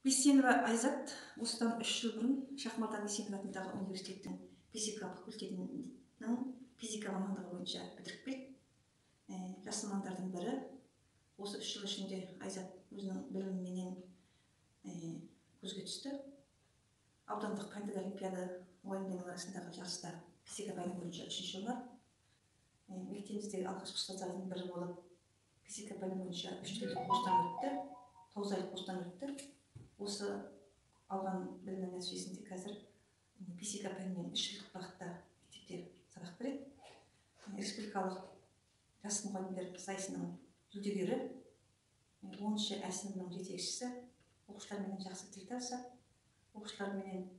Бейсенова Айзат осыдан 3 жыл бұрын Шахматан Бейсенов атындағы университеттің физика факультетінің физика мамандығы бойынша бітіріп келді. Жас мамандардың бірі. Осы 3 жыл ішінде Айзат өзінің біліміменен көзге түсті. Аудандық кандидат олимпиада мұғалімдерінің арасындағы жарыста физика пәні бойынша 3-ші орын. Мектебіміздегі алғашқы ұстаздардың бірі болып, физика пәні бойынша 3 тілдік курстан өтті, 9 айлық курстан өтті. Осы алған білімнің нәтижесінде қазір физика пәнінен 3 жылдық бағытта мектепте сабақ береді. Республикалық жас мұғалімдер сайысының жүлдегері, 10-шы Ә сыныбының жетекшісі, оқушылармен жақсы тіл табысады, оқушылармен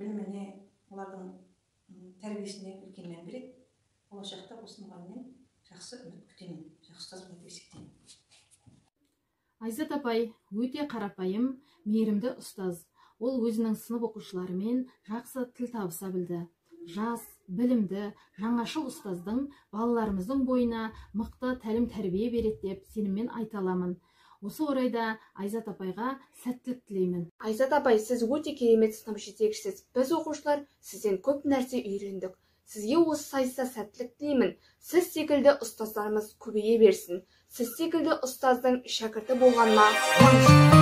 біліміне, олардың тәрбиесіне үлкен мән береді. Болашақта осы мұғалімнен жақсы үміт күтемін, жақсы ұстаз болады деп есептеймін. Айзат апай өте қарапайым, мейірімді ұстаз. Ол өзінің сынып оқушыларымен жақсы тіл табыса білді. Жас, білімді, жаңашыл ұстаздың балаларымыздың бойына мықты тәлім-тәрбие береді деп сеніммен айта аламын. Осы орайда Айзат апайға сәттілік тілеймін. Айзат апай, сіз өте керемет сынып жетекшісіз. Біз оқушылар сізден көп нәрсе үйрендік. Сізге осы сайыста сәттілік тілеймін. Сіз секілді ұстаздарымыз көбейе берсін. Сіз секілді ұстаздың шәкірті болғаныма қуаныштымын.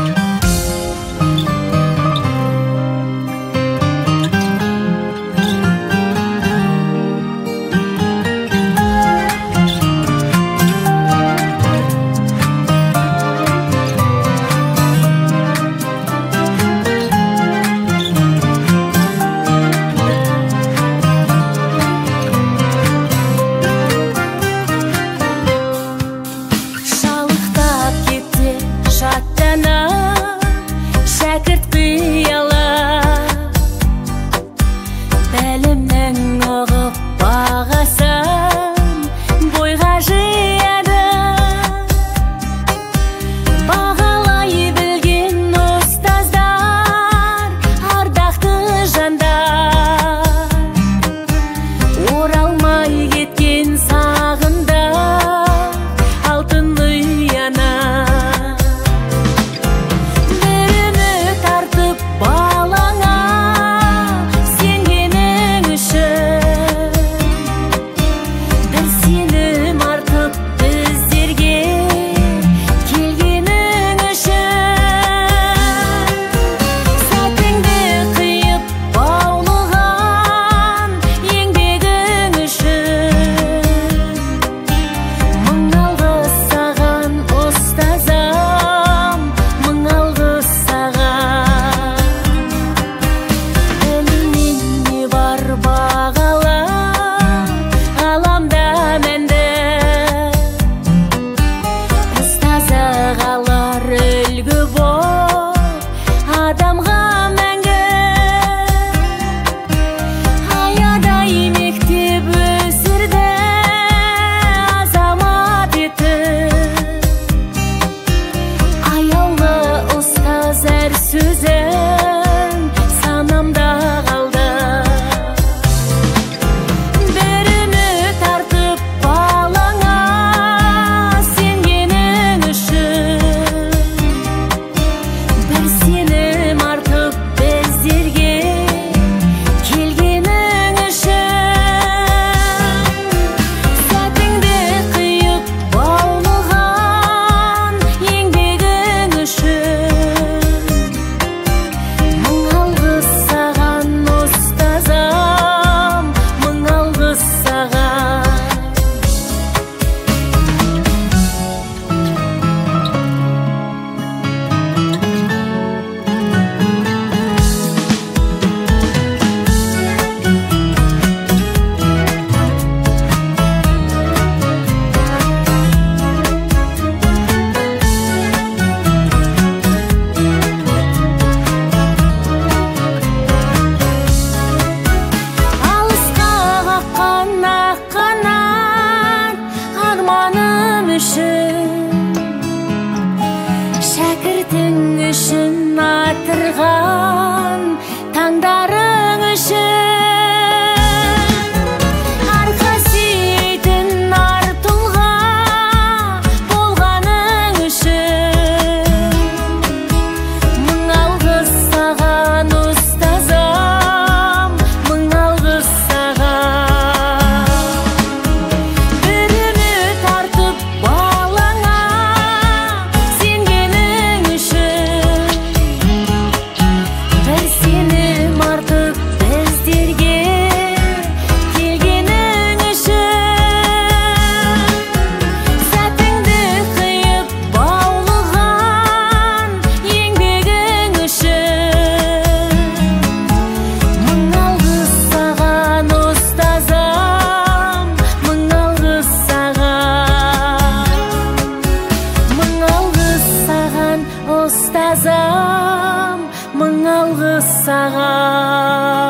ұстазым, мың алғыс саған.